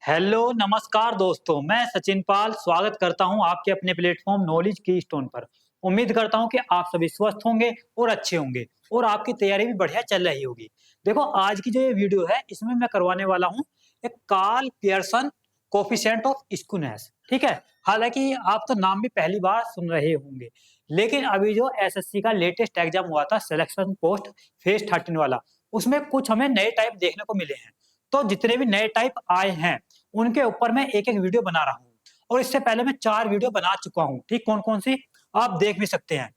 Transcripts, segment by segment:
Hello नमस्कार दोस्तों, मैं सचिन पाल स्वागत करता हूं आपके अपने प्लेटफॉर्म नॉलेज की स्टोन पर। उम्मीद करता हूं कि आप सभी स्वस्थ होंगे और अच्छे होंगे और आपकी तैयारी भी बढ़िया चल रही होगी। देखो, आज की जो ये वीडियो है इसमें मैं करवाने वाला हूं एक Karl Pearson coefficient of skewness. ठीक है। हालांकि आप तो नाम भी पहली बार सुन रहे होंगे, लेकिन अभी जो एसएससी का लेटेस्ट एग्जाम हुआ था सिलेक्शन पोस्ट फेज 13 वाला, उसमें कुछ हमें नए टाइप देखने को मिले हैं। तो जितने भी नए टाइप आए हैं उनके ऊपर मैं एक एक वीडियो बना रहा हूँ और इससे पहले मैं 4 वीडियो बना चुका हूँ। ठीक, कौन कौन सी आप देख भी सकते हैं।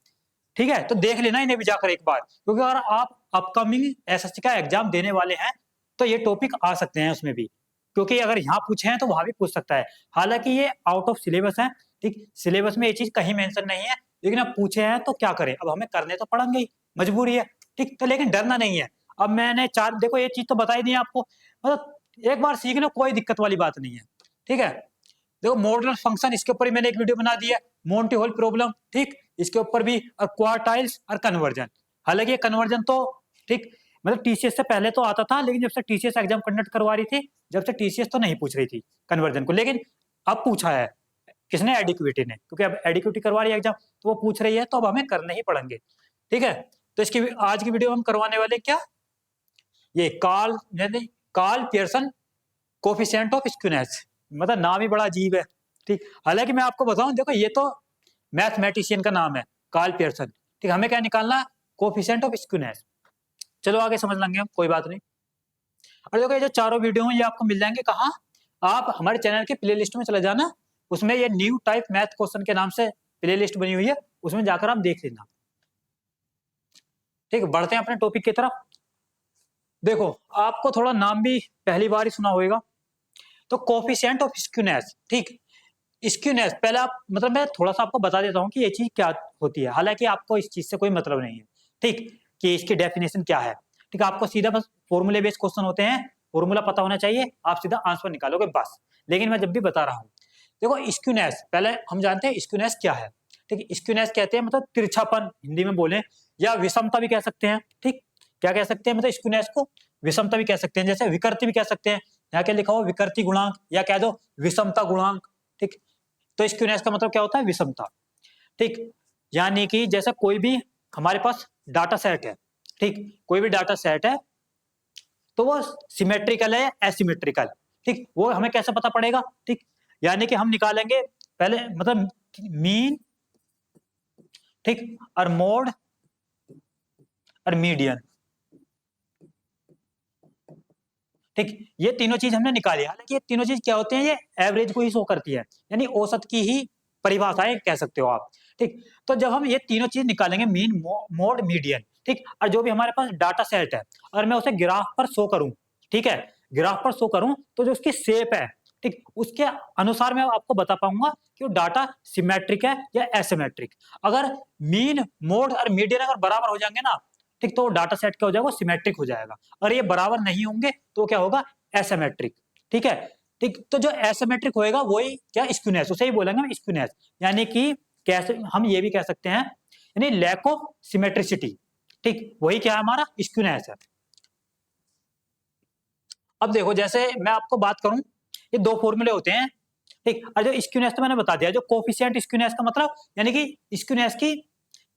ठीक है, तो देख लेना इन्हें भी जाकर एक बार, क्योंकि अगर आप अपकमिंग एसएससी का एग्जाम देने वाले हैं तो ये टॉपिक आ सकते हैं उसमें भी, क्योंकि अगर यहाँ पूछे हैं तो वहां भी पूछ सकता है। हालांकि ये आउट ऑफ सिलेबस है। ठीक, सिलेबस में ये चीज कहीं मेंशन नहीं है, लेकिन अब पूछे हैं तो क्या करें, अब हमें करने तो पड़ेंगे ही, मजबूरी है। ठीक, तो लेकिन डरना नहीं है। अब मैंने 4 देखो ये चीज तो बता ही दी आपको, मतलब एक बार सीख लो, कोई दिक्कत वाली बात नहीं है। ठीक है, देखो मॉडुलर फंक्शन, इसके ऊपर ही मैंने एक वीडियो बना दिया, मोंटी हॉल प्रॉब्लम। ठीक, इसके ऊपर भी, और क्वार्टाइल्स और कन्वर्जन। हालांकि ये कन्वर्जन तो ठीक, मतलब टीसीएस से पहले तो आता था, लेकिन जब से टीसीएस एग्जाम कंडक्ट करवा रही थी, जब से टीसीएस तो नहीं पूछ रही थी कन्वर्जन को, लेकिन अब पूछा है किसने, एडिक्विटी ने, क्योंकि अब एडिक्विटी करवा रही है एग्जाम तो वो पूछ रही है, तो अब हमें करने ही पड़ेंगे। ठीक है, तो इसकी आज की वीडियो हम करवाने वाले क्या, ये Karl Pearson coefficient of skewness, मतलब नाम ही बड़ा अजीब है। ठीक, हालांकि मैं आपको बताऊं, देखो ये तो मैथमेटिशियन का नाम है कार्ल पियर्सन। ठीक, हमें क्या निकालना, कोफिशिएंट ऑफ स्क्यूनेस। चलो आगे समझ लेंगे हम, कोई बात नहीं। और देखो ये जो चारों वीडियो हैं ये आपको मिल जाएंगे कहाँ, आप हमारे चैनल के प्ले लिस्ट में चले जाना, उसमें ये न्यू टाइप मैथ क्वेश्चन के नाम से प्ले लिस्ट बनी हुई है, उसमें जाकर आप देख लेना। ठीक, बढ़ते हैं अपने टॉपिक की तरफ। देखो, आपको थोड़ा नाम भी पहली बार ही सुना होगा, तो कोफिशिएंट ऑफ स्क्यूनेस। ठीक, स्क्यूनेस पहले आप, मतलब मैं थोड़ा सा आपको बता देता हूँ कि ये चीज क्या होती है, हालांकि आपको इस चीज से कोई मतलब नहीं है। ठीक, कि इसकी डेफिनेशन क्या है। ठीक, आपको सीधा बस फॉर्मूले बेस्ड क्वेश्चन होते हैं, फॉर्मूला पता होना चाहिए, आप सीधा आंसर निकालोगे बस। लेकिन मैं जब भी बता रहा हूँ, देखो स्क्यूनेस पहले हम जानते हैं स्क्यूनेस क्या है। ठीक, स्क्यूनेस कहते हैं मतलब तिरछापन, हिंदी में बोले, या विषमता भी कह सकते हैं। ठीक, क्या कह सकते हैं, मतलब स्क्यूनेस को विषमता भी कह सकते हैं, जैसे विकृति भी कह सकते हैं। यहाँ क्या लिखा हुआ, विकृति गुणांक, या कह दो विषमता गुणांक। ठीक, तो स्क्यूनेस का मतलब क्या होता है, विषमता। ठीक, यानी कि जैसे कोई भी हमारे पास डाटा सेट है, ठीक, कोई भी डाटा सेट है तो वो सिमेट्रिकल है एसिमेट्रिकल। ठीक, वो हमें कैसे पता पड़ेगा। ठीक, यानी कि हम निकालेंगे पहले, मतलब मीन, ठीक, और मोड और मीडियन। ठीक, ये तीनों चीज हमने निकाली। हालांकि ये तीनों चीज क्या होते हैं, ये एवरेज को ही शो करती है, यानी औसत की ही परिभाषाएं कह सकते हो आप। ठीक, तो जब हम ये तीनों चीज निकालेंगे, मीन मोड मीडियन, ठीक, और जो भी हमारे पास डाटा सेट है, अगर मैं उसे ग्राफ पर शो करूं, ठीक है, ग्राफ पर शो करूं तो जो उसकी शेप है, ठीक, उसके अनुसार मैं आपको बता पाऊंगा कि वो डाटा सिमेट्रिक है या एसिमेट्रिक। अगर मीन मोड और मीडियन अगर बराबर हो जाएंगे ना, ठीक, तो डाटा सेट क्या हो जाएगा, सिमेट्रिक हो जाएगा। और ये बराबर नहीं होंगे तो क्या होगा, एसिमेट्रिक। ठीक है। ठीक, तो जो एसिमेट्रिक होएगा वही क्या, स्क्यूनेस, उसे ही बोलेंगे स्क्यूनेस। यानी कि कैसे हम ये भी कह सकते हैं, यानी लैक ऑफ सिमेट्रिसिटी। ठीक, वही क्या है, हमारा स्क्यूनेस है। अब देखो, जैसे मैं आपको बात करूं, ये दो फॉर्मूले होते हैं। ठीक, और जो स्क्यूनेस तो मैंने बता दिया, जो कोफिशिएंट स्क्यूनेस का मतलब, यानी कि स्क्यूनेस की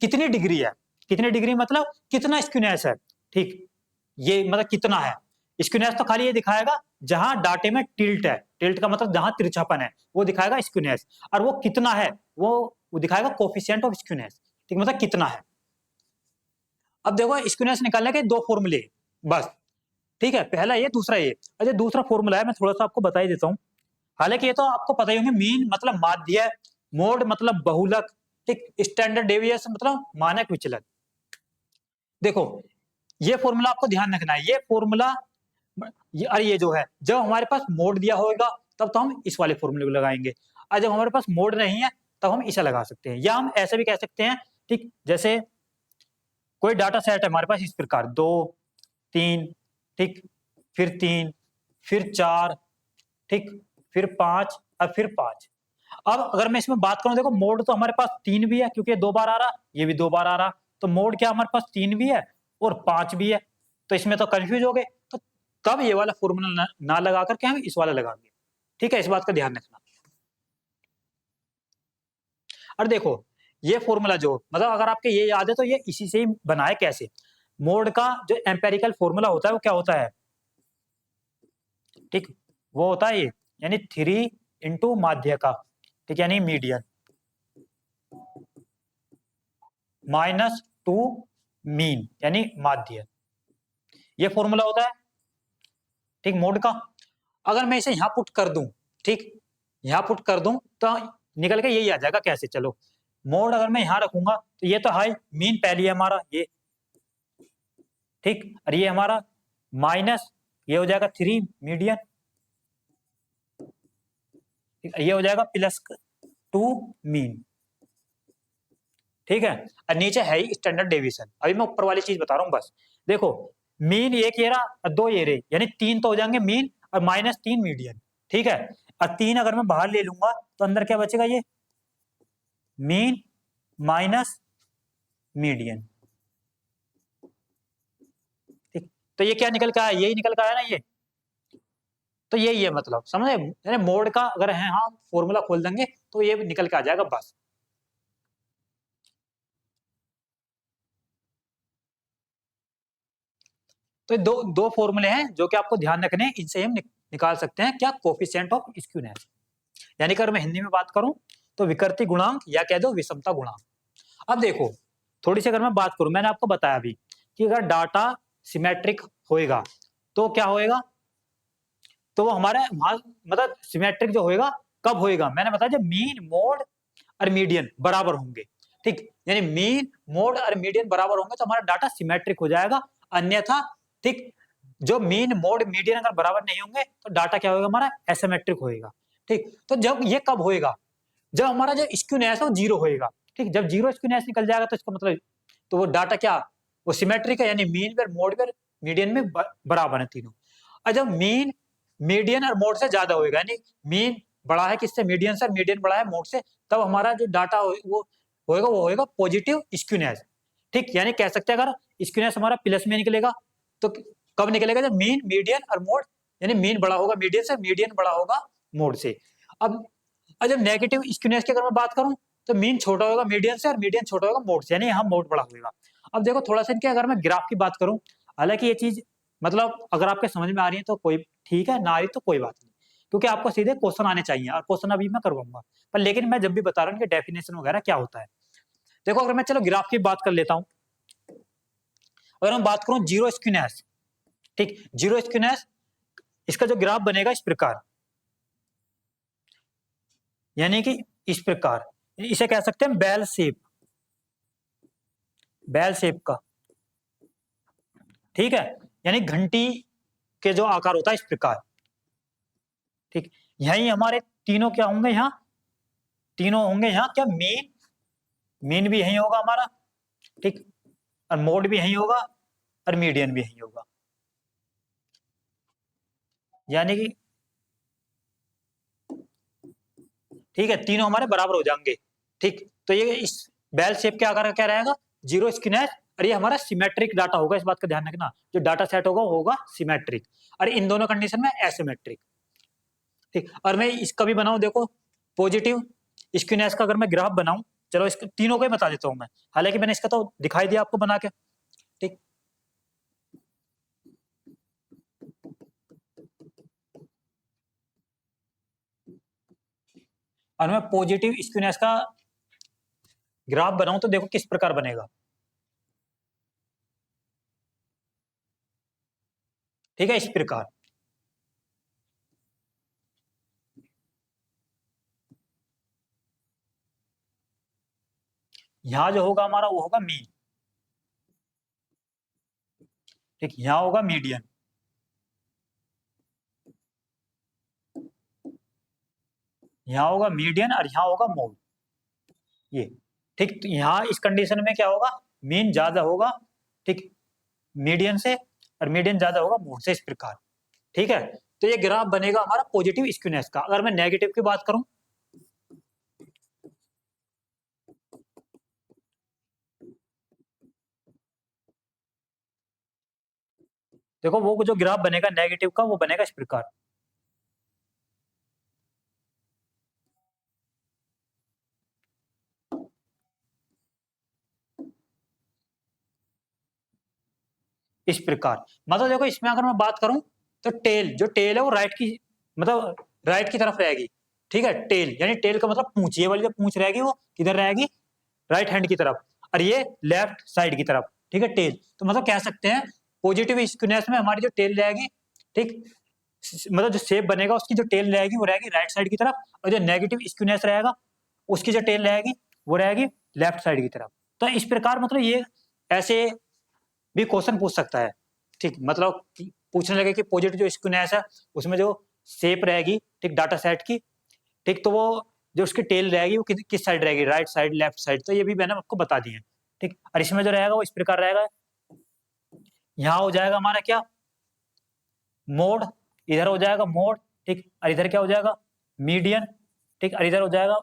कितनी डिग्री है, कितनी डिग्री मतलब कितना स्क्यूनेस है। ठीक, ये मतलब कितना है। स्क्यूनेस तो खाली ये दिखाएगा जहां डाटे में टिल्ट है, टिल्ट का मतलब जहां तिरछापन है वो दिखाएगा स्क्यूनेस, और वो कितना है वो दिखाएगा कोफिशिएंट ऑफ स्क्यूनेस। ठीक, मतलब कितना है। अब देखो स्क्यूनेस निकालने के दो फॉर्मूले बस। ठीक है, पहला ये, दूसरा ये। अच्छा, दूसरा फॉर्मूला है, मैं थोड़ा सा आपको बता ही देता हूँ। हालांकि ये तो आपको पता ही होंगे, मीन मतलब माध्य, मोड मतलब बहुलक, ठीक, स्टैंडर्ड डेविएशन मतलब मानक विचलन। देखो, ये फॉर्मूला आपको ध्यान रखना है, ये फॉर्मूला, अरे ये जो है, जब हमारे पास मोड दिया होगा तब तो हम इस वाले फॉर्मूले को लगाएंगे, और जब हमारे पास मोड नहीं है तब हम इसे लगा सकते हैं, या हम ऐसे भी कह सकते हैं। ठीक, जैसे कोई डाटा सेट है हमारे पास इस प्रकार, 2 3, ठीक, फिर 3, फिर 4, ठीक, फिर 5 और फिर 5। अब अगर मैं इसमें बात करूं, देखो मोड तो हमारे पास 3 भी है, क्योंकि ये 2 बार आ रहा, ये भी 2 बार आ रहा, तो मोड क्या हमारे पास 3 भी है और 5 भी है। तो इसमें तो कंफ्यूज हो गए, तो तब ये वाला फॉर्मूला ना लगा करके हम इस वाला लगाएंगे। ठीक है, इस बात का ध्यान रखना। और देखो ये फॉर्मूला जो मतलब अगर आपके ये याद है तो ये इसी से ही बना है। कैसे? मोड का जो एम्पेरिकल फॉर्मूला होता है वो क्या होता है? ठीक, वो होता है ये, यानी 3 इंटू माध्य का, ठीक, यानी मीडियन, -2 मीन यानी माध्य, ये फॉर्मूला होता है, ठीक, मोड का। अगर मैं इसे यहां पुट कर दूं, ठीक, यहां पुट कर दूं तो निकल के यही आ जाएगा। कैसे? चलो, मोड अगर मैं यहां रखूंगा तो ये तो हाई मीन पहली है हमारा ये, ठीक, और ये हमारा माइनस, ये हो जाएगा 3 मीडियन, ये हो जाएगा +2 मीन, ठीक है। और नीचे है ही स्टैंडर्ड डेविएशन। अभी मैं ऊपर वाली चीज बता रहा हूँ बस। देखो मीन एक ये रहा और 2 ये रहे, यानी 3 तो हो जाएंगे मीन और -3 मीडियन, ठीक है। और 3 अगर मैं बाहर ले लूंगा तो अंदर क्या बचेगा? ये मीन माइनस मीडियन, ठीक। तो ये क्या निकल के आया? यही निकल के आया ना ये। तो यही है मतलब, समझे? यानी मोड का अगर है हाँ फॉर्मूला खोल देंगे तो ये निकल के आ जाएगा बस। तो दो दो फॉर्मूले हैं जो कि आपको ध्यान रखने हैं। इनसे हम निकाल सकते हैं क्या? कोफिशिएंट ऑफ स्क्यूनेस, यानी अगर मैं हिंदी में बात करूं तो विकृति गुणांक या कह दो विषमता गुणांक। अब देखो थोड़ी सी अगर मैं बात करूं, मैंने आपको बताया अभी कि अगर डाटा सिमेट्रिक होएगा तो क्या होएगा? तो वो हमारे मतलब सिमेट्रिक जो होएगा कब होएगा? मैंने बताया जब मीन मोड और मीडियन बराबर होंगे, ठीक, यानी मीन मोड और मीडियन बराबर होंगे तो हमारा डाटा सिमेट्रिक हो जाएगा। अन्यथा, ठीक, जो मीन मोड मीडियन अगर बराबर नहीं होंगे तो डाटा क्या होगा? हमारा एसिमेट्रिक होएगा, ठीक। तो जब ये कब होएगा? जब हमारा जो स्क्यूनेस है वो 0 होएगा, ठीक। जब 0 स्क्यूनेस निकल जाएगा तो इसका मतलब तो वो डाटा क्या? वो सिमेट्रिक है, यानी मीन पर मोड पर मीडियन में बराबर है तीनों। और जब मीन मीडियन और मोड से ज्यादा होएगा, यानी मीन बड़ा है किससे? मीडियन से, मीडियन बड़ा है मोड से, तब हमारा जो डाटा वो होएगा पॉजिटिव स्क्यूनेस, ठीक। यानी कह सकते हैं अगर स्क्यूनेस हमारा प्लस में निकलेगा तो कब निकलेगा? जब मीन मीडियन और मोड, यानी मीन बड़ा होगा मीडियन से, मीडियन बड़ा होगा मोड से। अब जब नेगेटिव स्क्यूनेस की अगर मैं बात करूं तो मीन छोटा होगा मीडियन से और मीडियन छोटा होगा मोड से, यानी यहाँ मोड बड़ा होगा। अब देखो थोड़ा सा इनके अगर मैं ग्राफ की बात करूं, हालांकि ये चीज मतलब अगर आपके समझ में आ रही है तो कोई ठीक है, ना आ रही तो कोई बात नहीं, क्योंकि आपको सीधे क्वेश्चन आने चाहिए और क्वेश्चन अभी मैं करवाऊंगा। पर लेकिन मैं जब भी बता रहा हूँ कि डेफिनेशन वगैरह क्या होता है। देखो अगर मैं चलो ग्राफ की बात कर लेता हूँ, अगर मैं बात करूं जीरो स्क्यूनेस, ठीक, जीरो स्क्यूनेस, इसका जो ग्राफ बनेगा इस प्रकार, यानी कि इस प्रकार, इसे कह सकते हैं बेल शेप, बेल शेप का, ठीक है, यानी घंटी के जो आकार होता है इस प्रकार, ठीक। यही हमारे तीनों क्या होंगे? यहाँ तीनों होंगे यहाँ क्या? मेन, मेन भी यही होगा हमारा, ठीक, और मोड भी यही होगा और मीडियन भी यही होगा, यानी कि ठीक है तीनों हमारे बराबर हो जाएंगे, ठीक। तो ये इस बेल शेप के आकार का क्या रहेगा? जीरो स्क्यूनेस, और ये हमारा सिमेट्रिक डाटा होगा। इस बात का ध्यान रखना, जो डाटा सेट होगा वो होगा सिमेट्रिक, और इन दोनों कंडीशन में एसिमेट्रिक, ठीक। और मैं इसका भी बनाऊं, देखो पॉजिटिव स्क्यूनेस का अगर मैं ग्राफ बनाऊं, चलो इसके तीनों को ही बता देता हूं मैं, हालांकि मैंने इसका तो दिखाई दिया आपको बना के, ठीक। और मैं पॉजिटिव स्क्यूनेस का ग्राफ बनाऊं तो देखो किस प्रकार बनेगा, ठीक है, इस प्रकार। यहां जो होगा हमारा वो होगा मीन, ठीक, यहां होगा मीडियन, यहां होगा मीडियन और यहां होगा मोड, ये, ठीक। तो यहाँ इस कंडीशन में क्या होगा? मीन ज्यादा होगा, ठीक, मीडियन से, और मीडियन ज्यादा होगा मोड से, इस प्रकार, ठीक है। तो ये ग्राफ बनेगा हमारा पॉजिटिव स्क्यूनेस का। अगर मैं नेगेटिव की बात करूं, देखो वो जो ग्राफ बनेगा नेगेटिव का वो बनेगा इस प्रकार, इस प्रकार। मतलब देखो इसमें अगर मैं बात करूं तो टेल, जो टेल है वो राइट की, मतलब राइट की तरफ रहेगी, ठीक है। टेल यानी टेल का मतलब पूंछ, ये वाली जो पूंछ रहेगी वो किधर रहेगी, राइट हैंड की तरफ, और ये लेफ्ट साइड की तरफ, ठीक है, टेल। तो मतलब कह सकते हैं पॉजिटिव स्क्यूनेस में हमारी जो टेल रहेगी, ठीक, मतलब जो शेप बनेगा उसकी जो टेल रहेगी वो रहेगी राइट साइड की तरफ, और जो नेगेटिव स्क्यूनेस रहेगा उसकी जो टेल रहेगी वो रहेगी लेफ्ट साइड की तरफ। तो इस प्रकार मतलब ये ऐसे भी क्वेश्चन पूछ सकता है, ठीक, मतलब पूछने लगे कि पॉजिटिव जो स्क्यूनेस है उसमें जो शेप रहेगी, ठीक, डाटा सेट की, ठीक, तो वो जो उसकी टेल रहेगी वो किस साइड रहेगी, राइट साइड, लेफ्ट साइड, तो ये भी मैंने आपको बता दिए, ठीक। और इसमें जो रहेगा वो इस प्रकार रहेगा, यहाँ हो जाएगा हमारा क्या, मोड, इधर हो जाएगा मोड, ठीक, और इधर क्या हो जाएगा, मीडियन, ठीक, और इधर हो जाएगा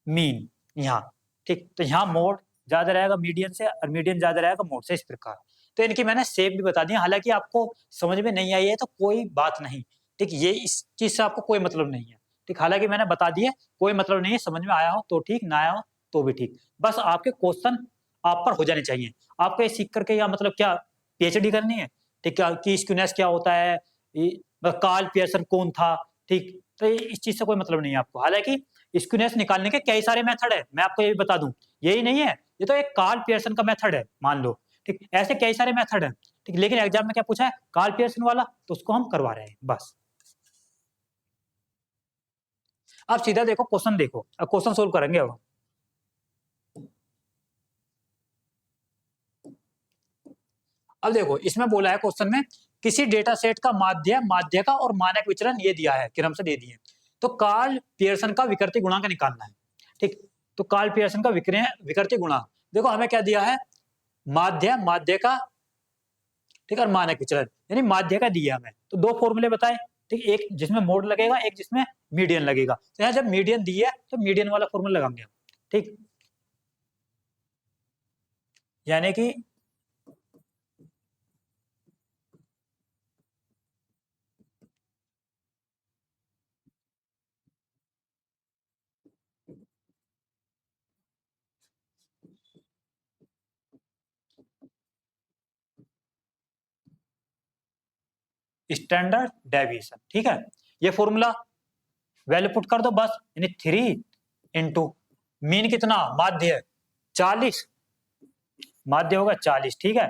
मीन, यहाँ, ठीक। तो यहाँ मोड ज्यादा रहेगा मीडियन से, और मीडियन ज्यादा रहेगा मोड से, इस प्रकार। तो इनकी मैंने शेप भी बता दी, हालांकि आपको समझ में नहीं आई है तो कोई बात नहीं, ठीक, ये इस चीज से आपको कोई मतलब नहीं है, ठीक, हालांकि मैंने बता दिए, कोई मतलब नहीं है, समझ में आया हो तो ठीक, ना आया हो तो भी ठीक, बस आपके क्वेश्चन आप पर हो जाने चाहिए। आपको ये सीख करके या मतलब क्या पीएचडी करनी है, ठीक, क्या कि स्क्यूनेस क्या होता है, कार्ल पियर्सन कौन था, ठीक, तो इस चीज से कोई मतलब नहीं है आपको। हालांकि स्क्यूनेस निकालने के कई सारे मेथड है, मैं आपको ये भी बता दूं, यही नहीं है, ये तो एक कार्ल पियर्सन का मेथड है मान लो, ठीक, ऐसे कई सारे मेथड है, ठीक, लेकिन एग्जाम में क्या पूछा है, कार्ल पियर्सन वाला, तो उसको हम करवा रहे हैं बस। अब सीधा देखो क्वेश्चन, देखो अब क्वेश्चन सोल्व करेंगे। अब देखो इसमें बोला है क्वेश्चन में, किसी डेटा सेट का माध्य, माध्यिका और मानक विचलन ये दिया है, क्रम से दे दिए, तो कार्ल पियर्सन का विकृति गुणांक निकालना है, ठीक। तो कार्ल पियर्सन का विकृति गुणांक, देखो हमें क्या दिया है, माध्य, माध्यिका, ठीक है, और मानक विचलन, यानी माध्यिका दिया हमें, तो दो फॉर्मूले बताए, ठीक, एक जिसमें मोड लगेगा, एक जिसमें मीडियन लगेगा। तो यहाँ जब मीडियन दिया है तो मीडियन वाला फॉर्मूला लगाएंगे हम, ठीक, यानी कि स्टैंडर्ड डेविएशन, ठीक है। ये फॉर्मूला वैल्यू पुट कर दो बस, यानी 3 इंटू मीन कितना, माध्य 40, माध्य होगा 40, ठीक है,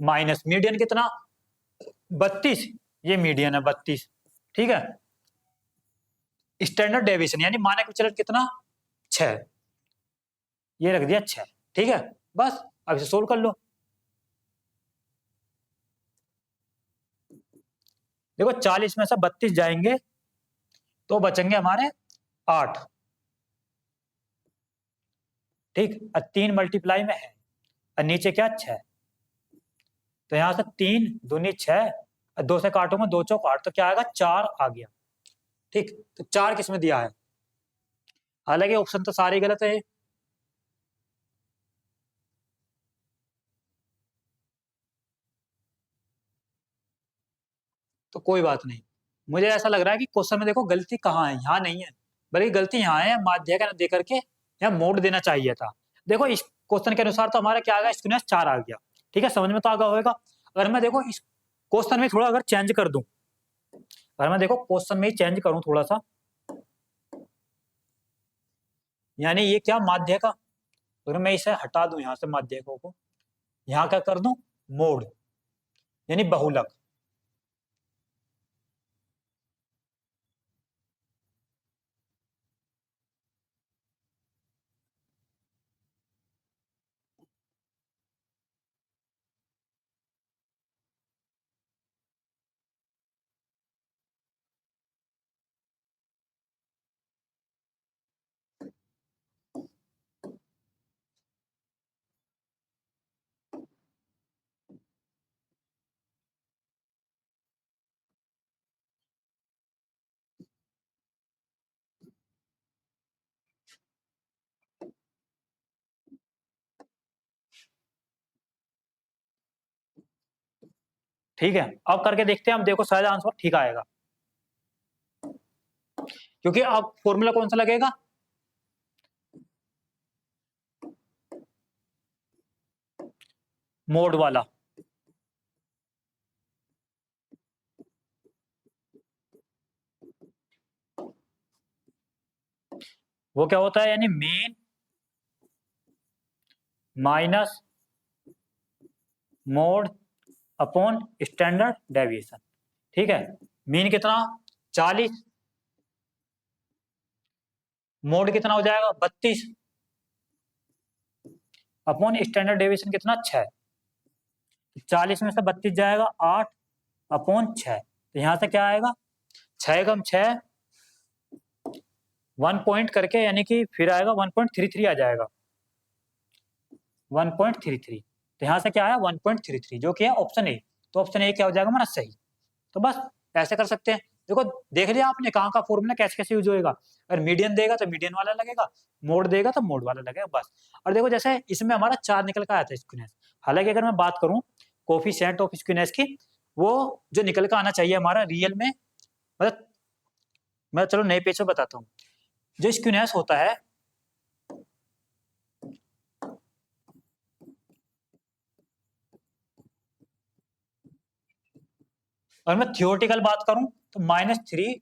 माइनस मीडियन कितना 32, ये मीडियन है 32, ठीक है, स्टैंडर्ड डेविएशन यानी मानक विचलन कितना 6, ये रख दिया 6, ठीक है। बस अब इसे सोल्व कर लो। देखो 40 में से 32 जाएंगे तो बचेंगे हमारे 8, ठीक, और 3 मल्टीप्लाई में है, और नीचे क्या 6, तो यहां से 3 दूनी 6, और 2 से काटूंगा 2 चौक 8, तो क्या आएगा 4 आ गया, ठीक। तो 4 किसमें दिया है, हालांकि ऑप्शन तो सारे गलत है, तो कोई बात नहीं। मुझे ऐसा लग रहा है कि क्वेश्चन में देखो गलती कहाँ है, यहाँ नहीं है, बल्कि गलती यहाँ है, माध्य का दे करके यहाँ मोड देना चाहिए था। देखो इस क्वेश्चन के अनुसार तो हमारा क्या आ गया, स्क्यूनेस 4 आ गया, ठीक है, समझ में तो आ गया होगा। अगर मैं देखो इस क्वेश्चन में थोड़ा अगर चेंज कर दूं, अगर मैं देखो क्वेश्चन में ही चेंज करूं थोड़ा सा, यानी ये क्या माध्य का, अगर मैं इसे हटा दूं यहाँ से माध्यकों को, यहाँ क्या कर दूं, मोड, यानी बहुलक, ठीक है। अब करके देखते हैं, हम देखो शायद आंसर ठीक आएगा, क्योंकि अब फॉर्मूला कौन सा लगेगा, मोड वाला, वो क्या होता है, यानी mean minus mode upon standard deviation. ठीक है, मीन कितना 40, मोड कितना हो जाएगा 32, अपॉन स्टैंडर्ड डेविएशन कितना 6। 40 में से 32 जाएगा 8 अपॉन 6, तो यहां से क्या आएगा 6 कम 6 1 पॉइंट करके, यानी कि फिर आएगा 1.33 आ जाएगा 1.33। तो यहाँ से क्या आया 1.33, जो कि है ऑप्शन ए। तो ऑप्शन ए क्या हो जाएगा हमारा सही। तो बस ऐसे कर सकते हैं। देखो देख लिया आपने कहाँ का फॉर्मूला कैसे कैसे यूज होएगा। अगर मीडियन देगा तो मीडियन वाला लगेगा, मोड देगा तो मोड वाला लगेगा, बस। और देखो जैसे इसमें हमारा 4 निकल का आया था स्क्यूनेस। हालांकि अगर मैं बात करूं कोफिशिएंट ऑफ स्क्यूनेस की, वो जो निकल का आना चाहिए हमारा रियल में, मतलब मैं चलो नए पेज पे बताता हूँ। जो स्क्यूनेस होता है, अगर मैं थियोरेटिकल बात करूं तो -3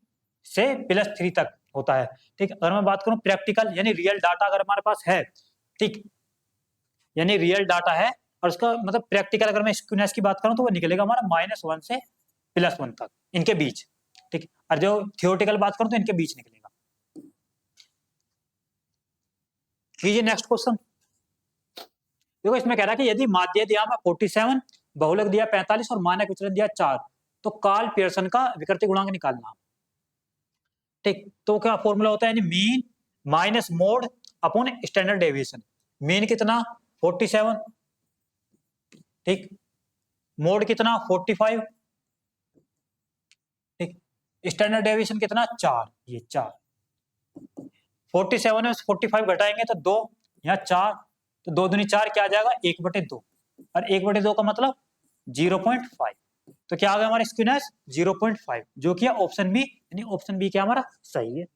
से +3 तक होता है। ठीक, अगर मैं बात करूं प्रैक्टिकल यानी रियल डाटा अगर हमारे पास है, ठीक, यानी रियल डाटा है और उसका मतलब प्रैक्टिकल अगर मैं स्क्यूनेस की बात करूं तो वो निकलेगा हमारा -1 से +1 तक, इनके बीच। ठीक, और जो थियोरेटिकल बात करूं तो इनके बीच निकलेगा। कीजिए नेक्स्ट क्वेश्चन। देखो इसमें कह रहा है कि यदि माध्य दिया हमें 47, बहुलक दिया 45 और मानक विचलन दिया 4, तो कार्ल पियर्सन का विकृति गुणांक निकालना। ठीक, तो क्या फॉर्मूला होता है, यानी mean minus mode upon standard deviation. Mean कितना 47, ठीक, मोड कितना 45, ठीक, स्टैंडर्ड डेविएशन कितना 4, ये 4। 47 में 45 घटाएंगे तो 2, यहाँ 4, तो 2 दूनी 4 क्या आ जाएगा 1/2, और 1/2 का मतलब 0.5। तो क्या आ गया हमारा स्क्यूनेस 0.5, जो कि ऑप्शन बी, यानी ऑप्शन बी क्या हमारा सही है।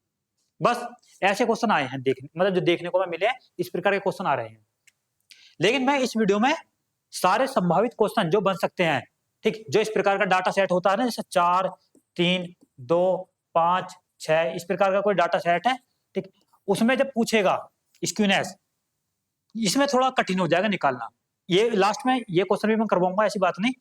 बस ऐसे क्वेश्चन आए हैं देखने, मतलब जो देखने को मिले हैं इस प्रकार के क्वेश्चन आ रहे हैं। लेकिन मैं इस वीडियो में सारे संभावित क्वेश्चन जो बन सकते हैं, ठीक, जो इस प्रकार का डाटा सेट होता है ना, जैसे 4 3 2 5 6 इस प्रकार का कोई डाटा सेट है, ठीक, उसमें जब पूछेगा स्क्यूनेस, इसमें थोड़ा कठिन हो जाएगा निकालना। ये लास्ट में ये क्वेश्चन भी मैं करवाऊंगा, ऐसी बात नहीं।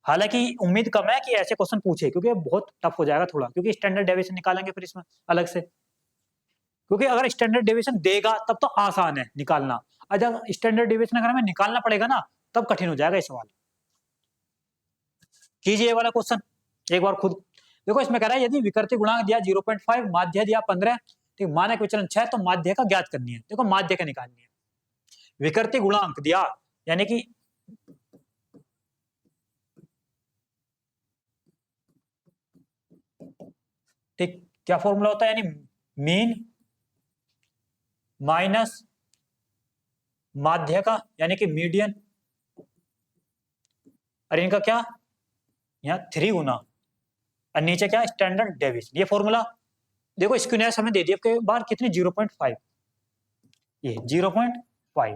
हालांकि उम्मीद कम है कि ऐसे क्वेश्चन पूछे, क्योंकि बहुत टफ हो जाएगा थोड़ा, क्योंकि स्टैंडर्ड डेविएशन निकालेंगे फिर इसमें अलग से। क्योंकि अगर स्टैंडर्ड डेविएशन देगा तब तो आसान है निकालना, और जब स्टैंडर्ड डेविएशन अगर हमें निकालना पड़ेगा ना, तब कठिन हो जाएगा ये सवाल। कीजिए ये वाला क्वेश्चन एक बार खुद। देखो इसमें कह रहा है यदि विकृति गुणांक दिया 0.5, माध्य दिया 15, ठीक, मानक विचलन 6, तो माध्य का ज्ञात करनी है। देखो माध्य का निकालनी है। विकृति गुणांक दिया यानी कि ठीक, क्या फॉर्मूला होता है, यानी मीन माइनस माध्य का यानी कि मीडियन, और इनका क्या यहाँ 3 गुना, और नीचे क्या स्टैंडर्ड डेविएशन। ये फॉर्मूला देखो स्क्यूनेस हमें दे दिया के बार कितनी 0.5, ये 0.5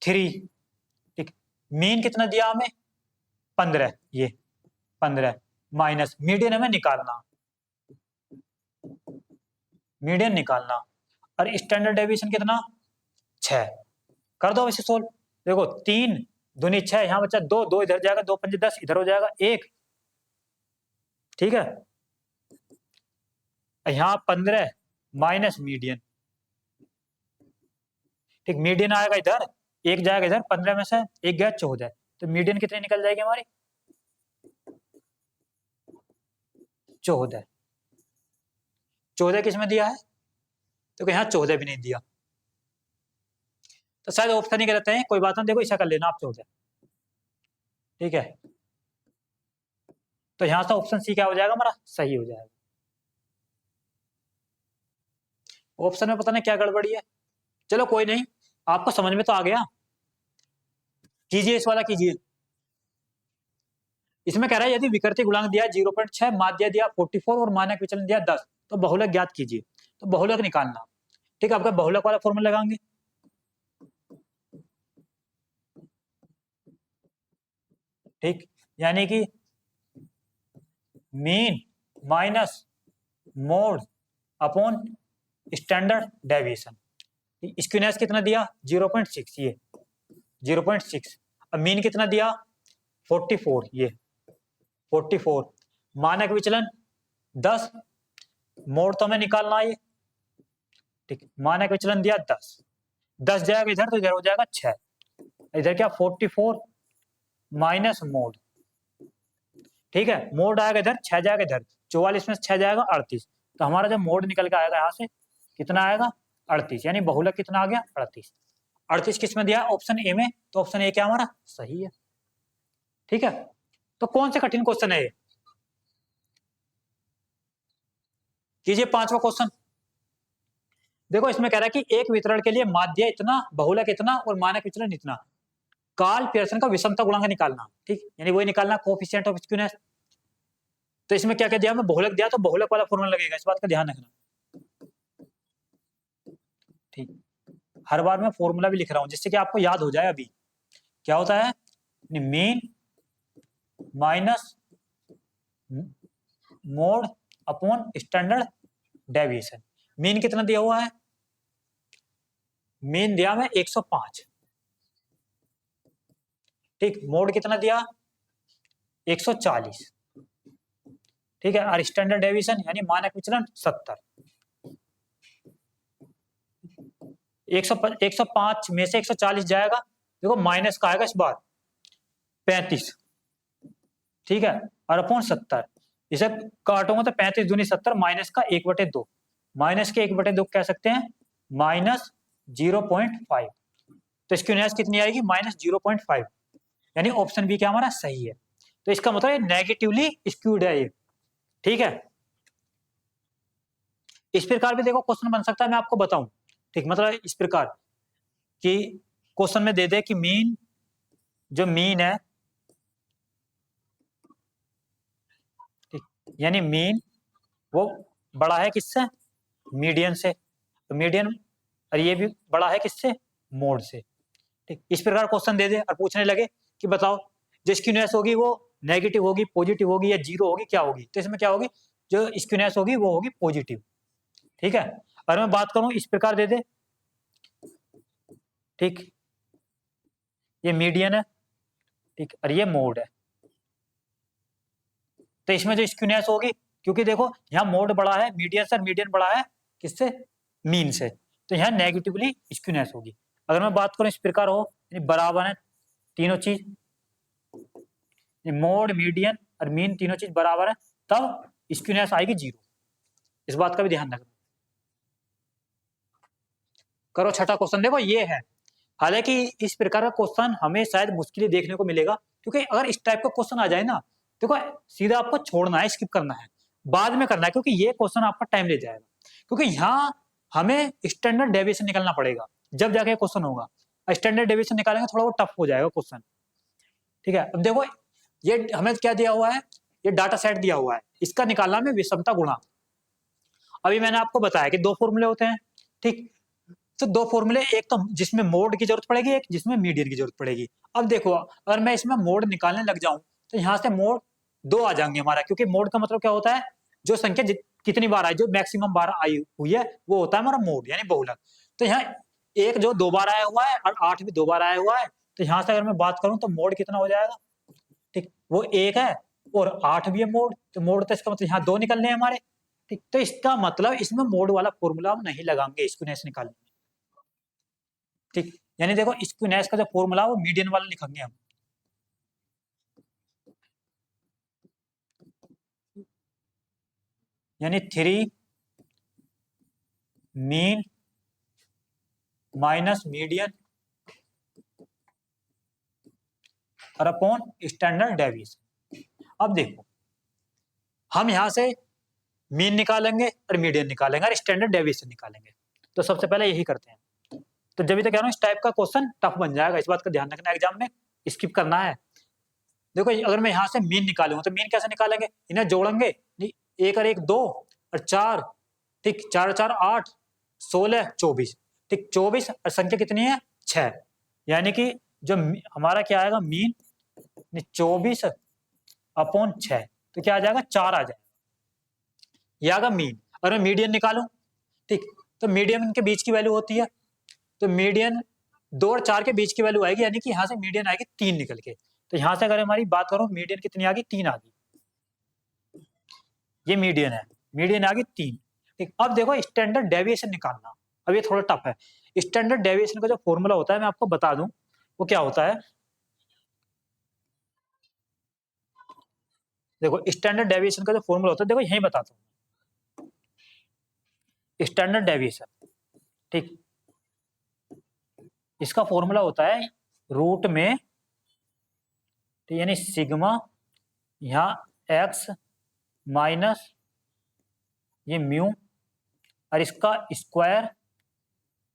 3, ठीक, मीन कितना दिया हमें 15, ये 15 माइनस मीडियन हमें निकालना, मीडियन निकालना, और स्टैंडर्ड डेविएशन कितना 6। कर दो इसे सोल्व। देखो 3 दूनी 6, यहाँ बचा 2, 2 इधर जाएगा, 2 पंजे 10, इधर हो जाएगा 1, ठीक है, यहाँ 15 माइनस मीडियन, ठीक, मीडियन आएगा इधर, एक जाएगा इधर, 15 में से एक गया 14, तो मीडियन कितनी निकल जाएगी हमारी 14। 14 किसमें दिया है, तो यहाँ 14 भी नहीं दिया, तो शायद ऑप्शन ही गलत है, कोई बात नहीं, देखो ऐसा कर लेना आप 14, ठीक है। तो यहाँ से ऑप्शन सी क्या हो जाएगा हमारा सही हो जाएगा। ऑप्शन में पता नहीं क्या गड़बड़ी है, चलो कोई नहीं, आपको समझ में तो आ गया। कीजिए इस वाला कीजिए। इसमें कह रहा है यदि विकृति गुणांक दिया 0.6, माध्य दिया 44 और मानक विचलन दिया 10, तो बहुलक ज्ञात कीजिए। तो बहुलक निकालना, ठीक है, आपका बहुलक वाला फॉर्मूला लगाएंगे, ठीक, यानी कि mean minus mode upon standard deviation. Skewness कितना दिया 0.6, ये 0.6। अब मीन कितना दिया 44, ये 44। मानक विचलन 10, मोड तो हमें निकालना है, ठीक। मानक विचलन दिया 10 जाएगा इधर तो इधर हो जाएगा 6, इधर क्या 44 माइनस मोड, ठीक है। मोड आएगा इधर, 6 जाएगा इधर, 44 में 6 जाएगा 38। तो हमारा जब मोड निकल के आएगा यहाँ से कितना आएगा 38, यानी बहुलक कितना आ गया 38। 38 किस में दिया ऑप्शन ए में, तो ऑप्शन ए क्या हमारा सही है, ठीक है। तो कौन से कठिन क्वेश्चन है ये, कीजिए 5वां क्वेश्चन। देखो इसमें कह रहा है कि एक वितरण के लिए माध्य इतना, बहुलक इतना और मानक विचलन इतना, कार्ल पियर्सन का विषमता गुणांक निकालना, ठीक, यानी वही निकालना कोएफिशिएंट ऑफ स्क्यूनेस। तो इसमें क्या क्या दिया, मैं बहुलक दिया तो बहुलक वाला फॉर्मूला लगेगा, इस बात का ध्यान रखना, ठीक। हर बार मैं फॉर्मूला भी लिख रहा हूं जिससे कि आपको याद हो जाए। अभी क्या होता है, mean minus mode upon standard deviation. Mean कितना दिया हुआ है, मीन दिया मैं 105, ठीक। मोड कितना दिया 140, ठीक है। और स्टैंडर्ड डेविएशन यानी मानक विचलन 70। 105 में से 140 जाएगा, देखो माइनस का आएगा इस बार 35, ठीक है, और अपॉन 70। इसे काटूंगा तो 35 दूनी 70, माइनस का 1/2, माइनस के 1/2 कह सकते हैं माइनस 0.5। तो स्क्यूनेस कितनी आएगी माइनस 0.5, यानी ऑप्शन बी क्या हमारा सही है। तो इसका मतलब ये नेगेटिवली स्क्यूड है ये, ठीक है। इस प्रकार भी देखो क्वेश्चन बन सकता है, मैं आपको बताऊं, ठीक। मतलब इस प्रकार कि क्वेश्चन में दे दे कि मीन, जो मीन है, ठीक, यानी मीन वो बड़ा है किससे, मीडियन से, तो मीडियन, और ये भी बड़ा है किससे, मोड से, ठीक। इस प्रकार क्वेश्चन दे दे और पूछने लगे कि बताओ जो स्क्यूनेस होगी वो नेगेटिव होगी, पॉजिटिव होगी या जीरो होगी, क्या होगी। तो इसमें क्या होगी, जो स्क्यूनेस होगी वो होगी पॉजिटिव, ठीक है। और मैं बात करूं इस प्रकार दे दे, ठीक, ये मीडियन है, ठीक, और ये मोड है। तो इसमें जो स्क्यूनेस होगी, क्योंकि देखो यहाँ मोड बड़ा है मीडियन से, मीडियन बड़ा है किससे, मीन से, तो यहाँ नेगेटिवली स्क्यूनेस होगी। अगर मैं बात करूं इस प्रकार हो, बराबर है तीनों चीज, मोड मीडियन और मीन तीनों चीज बराबर है, तब स्क्यूनेस आएगी 0। इस बात का भी ध्यान रखना। करो छठा क्वेश्चन, देखो ये है, हालांकि इस प्रकार का क्वेश्चन हमें शायद मुश्किल देखने को मिलेगा, क्योंकि अगर इस टाइप का क्वेश्चन आ जाए ना, देखो सीधा आपको छोड़ना है, स्किप करना है, बाद में करना है, क्योंकि ये क्वेश्चन आपका टाइम ले जाएगा। क्योंकि यहाँ हमें स्टैंडर्ड डेविएशन निकालना पड़ेगा, जब जाके क्वेश्चन होगा। स्टैंडर्ड डेविएशन निकालेंगे थोड़ा वो टफ हो जाएगा क्वेश्चन, ठीक है। अब देखो ये हमें क्या दिया हुआ है, ये डाटा सेट दिया हुआ है, इसका निकालना में विषमता गुणांक। अभी मैंने आपको बताया कि 2 फॉर्मूले होते हैं, ठीक। तो 2 फॉर्मूले, एक तो जिसमें मोड की जरूरत पड़ेगी, एक जिसमें मीडियन की जरूरत पड़ेगी। अब देखो अगर मैं इसमें मोड निकालने लग जाऊं तो यहाँ से मोड 2 आ जाएंगे हमारा, क्योंकि मोड का मतलब क्या होता है, जो संख्या कितनी बार आई, जो मैक्सिमम बार आई हुई है वो होता है हमारा मोड, यानी बहुलक। तो यहाँ एक जो 2 बार आया हुआ है और 8 भी 2 बार आया हुआ है, तो यहाँ से अगर मैं बात करूं तो मोड कितना हो जाएगा, ठीक, वो 1 है और 8 भी है मोड, तो मोड तो इसका मतलब यहाँ 2 निकलने हैं हमारे, ठीक। तो इसका मतलब इसमें मोड वाला फॉर्मूला हम नहीं लगाएंगे स्क्यूनेस निकालने में, ठीक। यानी देखो स्क्यूनेस का जो फॉर्मूला वो मीडियन वाला लिखेंगे हम, यानी 3 मीन माइनस मीडियन और अपॉन स्टैंडर्ड डेविएशन। अब देखो हम यहां से मीन निकालेंगे और मीडियन निकालेंगे और स्टैंडर्ड डेविएशन निकालेंगे। तो सबसे पहले यही करते हैं। तो जब भी तो कह रहा हूं इस टाइप का क्वेश्चन टफ बन जाएगा, इस बात का ध्यान रखना, एग्जाम में स्किप करना है। देखो अगर मैं यहाँ से मीन निकालूंगा तो मीन कैसे निकालेंगे, इन्हें जोड़ेंगे, 1 और 1 2 और 4, ठीक, 4 और 4 8 16 24, ठीक, 24 और संख्या कितनी है 6, यानी कि जो हमारा क्या आएगा मीन 24 अपॉन 6, तो क्या आ जाएगा 4 आ जाएगा, ये आएगा मीन। और मैं मीडियन निकालूं, ठीक, तो मीडियन इनके बीच की वैल्यू होती है, तो मीडियन 2 और 4 के बीच की वैल्यू आएगी, यानी कि यहाँ से मीडियन आएगी 3 निकल के। तो यहाँ से अगर हमारी बात करूँ मीडियन कितनी आ गई, 3 आ गई, ये मीडियन है, मीडियन आ गई 3। ठीक, अब देखो स्टैंडर्ड डेविएशन निकालना, अब ये थोड़ा टफ है। स्टैंडर्ड डेविएशन का जो फॉर्मूला होता है मैं आपको बता दूं, वो क्या होता है। देखो स्टैंडर्ड डेविएशन का जो फॉर्मूला होता है, देखो यही बताता हूँ। स्टैंडर्ड डेविएशन, ठीक, इसका फॉर्मूला होता है रूट में, तो यानी सिग्मा यहाँ एक्स माइनस ये म्यू और इसका स्क्वायर,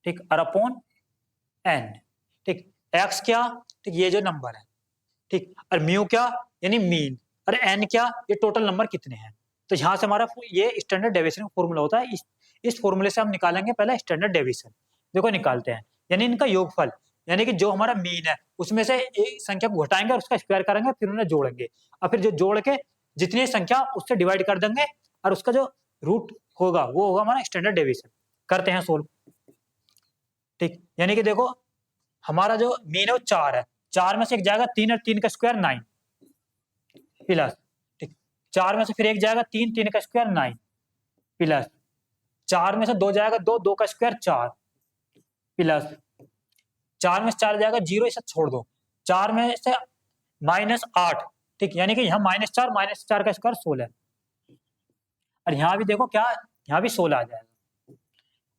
ठीक, और अपॉन एन। ठीक, एक्स क्या, ठीक, ये जो नंबर है, ठीक, और म्यू क्या यानी मीन, और एन क्या, ये टोटल नंबर कितने हैं। तो यहाँ से हमारा ये स्टैंडर्ड डेविएशन का फॉर्मूला होता है। इस फॉर्मूले से हम निकालेंगे पहले स्टैंडर्ड डेविएशन। देखो निकालते हैं, यानी इनका योगफल, यानी कि जो हमारा मीन है उसमें से एक संख्या को घटाएंगे और उसका स्क्वायर करेंगे, फिर उन्हें जोड़ेंगे, और फिर जो जोड़ के जितनी संख्या उससे डिवाइड कर देंगे और उसका जो रूट होगा वो होगा हमारा स्टैंडर्ड डेविएशन। करते हैं सोल्व। ठीक, यानी कि देखो हमारा जो मीन है वो 4 है, 4 में से एक जाएगा 3 और 3 का स्क्वायर 9 प्लस, ठीक, 4 में से फिर एक जाएगा 3, 3 का स्क्वायर 9 प्लस, 4 में से 2 जाएगा 2, 2 का स्क्वायर 4 प्लस, 4 में से 4 जाएगा 0, इसे छोड़ दो, 4 में से -8, ठीक, यानी कि यहाँ -4 -4 का स्क्वायर 16, और यहाँ भी देखो क्या, यहाँ भी 16 आ जाएगा,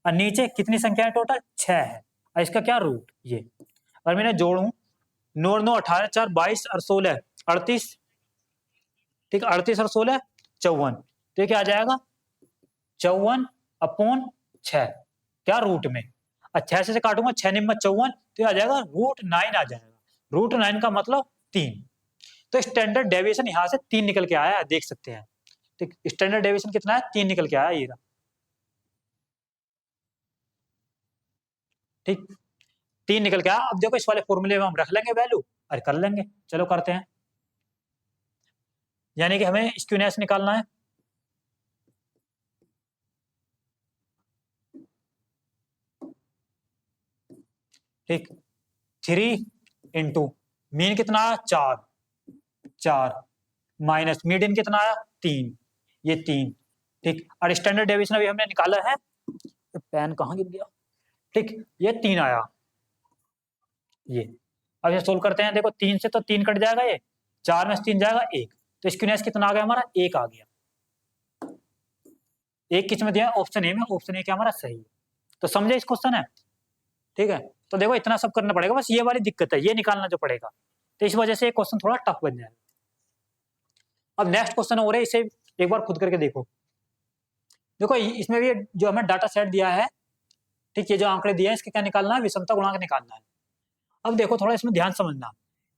और नीचे कितनी संख्या है टोटल, 6 है, और इसका क्या रूट ये, और मैंने जोड़ू 9 9 18 4 22 और 16 38, ठीक, 38 और 16 54, तो ये क्या आ जाएगा 54/6, क्या रूट में, और 6 से काटूंगा 6 निम्न 54, तो ये आ जाएगा √9 आ जाएगा, √9 का मतलब 3। तो स्टैंडर्ड डेविएशन यहाँ से 3 निकल के आया है, देख सकते हैं। ठीक, स्टैंडर्ड डेविएशन कितना है, 3 निकल के आया ये रहा। ठीक, 3 निकल के आया। अब देखो इस वाले फॉर्मूले में हम रख लेंगे वैल्यू और कर लेंगे, चलो करते हैं। यानी कि हमें स्क्यूनेस निकालना है, ठीक, 3 इंटू मीन कितना आया 4, 4 माइनस मीडियन कितना आया 3, ये 3, ठीक, और स्टैंडर्ड डेविएशन अभी हमने निकाला है, तो पेन कहाँ गिर गया, ठीक, ये 3 आया ये। अब ये सोल्व करते हैं, देखो 3 से तो 3 कट जाएगा, ये 4 में से 3 जाएगा 1, तो स्क्यूनेस कितना आ गया हमारा 1 आ गया। 1 किस में दिया, ऑप्शन ए में, ऑप्शन ए क्या हमारा सही है। तो समझे इस क्वेश्चन है, ठीक है। तो देखो इतना सब करना पड़ेगा, बस ये वाली दिक्कत है, ये निकालना जो पड़ेगा, तो इस वजह से ये क्वेश्चन थोड़ा टफ बन जाएगा। अब नेक्स्ट क्वेश्चन हो रहा है, इसे एक बार खुद करके देखो। देखो इसमें भी जो हमें डाटा सेट दिया है, ठीक, ये जो आंकड़े दिए हैं इसके क्या निकालना है, विषमता गुणांक निकालना है। अब देखो थोड़ा इसमें ध्यान समझना,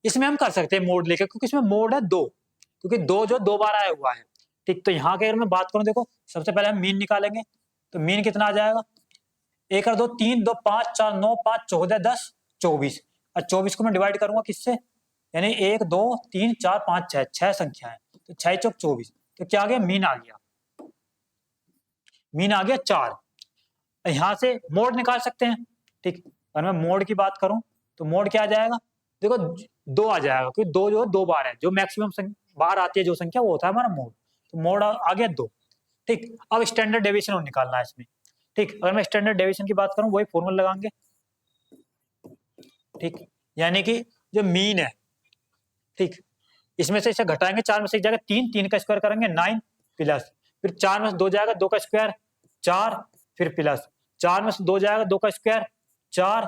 इसमें हम कर सकते हैं मोड लेकर, क्योंकि इसमें मोड है 2, क्योंकि 2 जो 2 बार आया हुआ है, ठीक। तो यहाँ के अगर मैं बात करूँ, देखो सबसे पहले हम मीन निकालेंगे, तो मीन कितना आ जाएगा, 1 और 2 3, 2 5 4 9 5 14 10 24, और 24 को मैं डिवाइड करूंगा किससे, यानी 1 2 3 4 5 6, 6 संख्या है, तो 6 चौक 24, तो क्या आ गया, मीन आ गया, मीन आ गया 4। यहाँ से मोड निकाल सकते हैं, ठीक। अगर मैं मोड की बात करूं तो मोड क्या आ जाएगा, देखो 2 आ जाएगा, क्योंकि 2 जो 2 बार है, जो मैक्सिमम बार आती है जो संख्या वो होता है हमारा मोड, तो मोड आ गया 2, ठीक। अब स्टैंडर्ड डेविएशन निकालना है इसमें, ठीक। अगर मैं स्टैंडर्ड डेविएशन की बात करूं, वही फॉर्मूला लगाएंगे, ठीक, यानी कि जो मीन है, ठीक, इसमें से इसे घटाएंगे, 4 में से एक जाएगा 3, 3 का स्क्वायर करेंगे 9 प्लस, फिर 4 में से 2 जाएगा 2 का स्क्वायर 4, फिर प्लस, 4 में से 2 जाएगा 2 का स्क्वायर 4,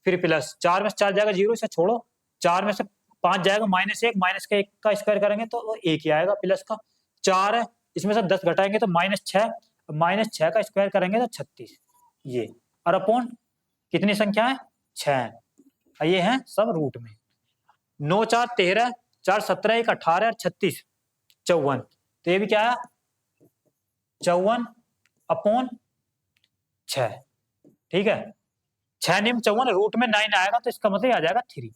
फिर प्लस, 4 में से 4 जाएगा 0, इसे छोड़ो, 4 में से 5 जाएगा -1, माइनस का 1 का स्क्वायर करेंगे तो 1 ही आएगा, प्लस का 4 है, इसमें से 10 घटाएंगे तो -6, -6 का स्क्वायर करेंगे तो 36, ये, और अपॉन कितनी संख्या है 6, ये है सब रूट में, 9 4 13, 4 17, 1 18 और 36 54, तो ये भी क्या है 54/6, ठीक है। 6 निम्न 54, रूट में 9 आएगा, तो इसका मतलब आ जाएगा 3,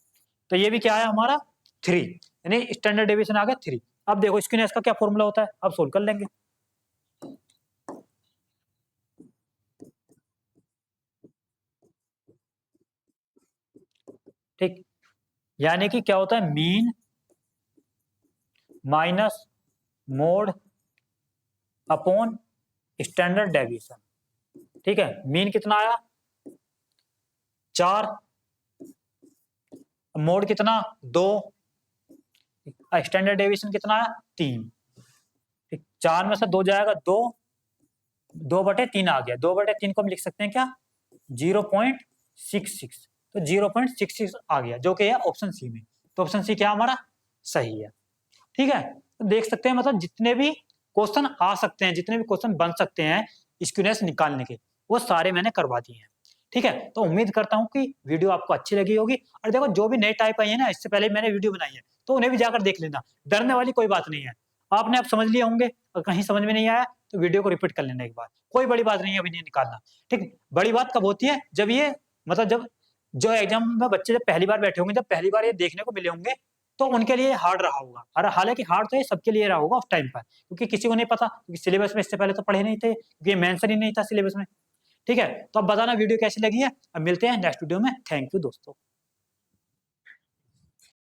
तो ये भी क्या है हमारा 3, यानी स्टैंडर्ड डेविएशन आ गया 3। अब देखो स्क्यूनेस का क्या फॉर्मूला होता है, अब सोल्व कर लेंगे। ठीक, यानी कि क्या होता है, mean minus mode upon standard deviation. ठीक है, मीन कितना आया 4, मोड कितना 2, स्टैंडर्ड डेविएशन कितना आया 3। ठीक, 4 में से 2 जाएगा 2, 2/3 आ गया, 2/3 को हम लिख सकते हैं क्या 0.66, तो 0.66 आ गया जो कि है ऑप्शन सी में। तो ऑप्शन सी क्या हमारा सही है। ठीक है, तो देख सकते हैं मतलब जितने भी क्वेश्चन आ सकते हैं, जितने भी क्वेश्चन बन सकते हैं स्क्यूनेस निकालने के, वो सारे मैंने करवा दिए हैं। ठीक है, तो उम्मीद करता हूं कि वीडियो आपको अच्छी लगी होगी। और देखो जो भी नए टाइप आई है ना, इससे पहले मैंने वीडियो बनाई है, तो उन्हें भी जाकर देख लेना, डरने वाली कोई बात नहीं है। आपने अब समझ लिए होंगे, और कहीं समझ में नहीं आया तो वीडियो को रिपीट कर लेना एक बार, कोई बड़ी बात नहीं है अभी नहीं निकालना। ठीक, बड़ी बात कब होती है, जब ये मतलब जब जो एग्जाम में बच्चे जब पहली बार बैठे होंगे, जब पहली बार ये देखने को मिले होंगे, तो उनके लिए हार्ड रहा होगा। और हालांकि हार्ड तो ये सबके लिए रहा होगा उस टाइम पर, क्योंकि किसी को नहीं पता, क्योंकि सिलेबस में इससे पहले तो पढ़े नहीं थे, क्योंकि ये मेंशन ही नहीं था सिलेबस में। ठीक है, तो अब बताना वीडियो कैसी लगी है। अब मिलते हैं नेक्स्ट वीडियो में। थैंक यू दोस्तों।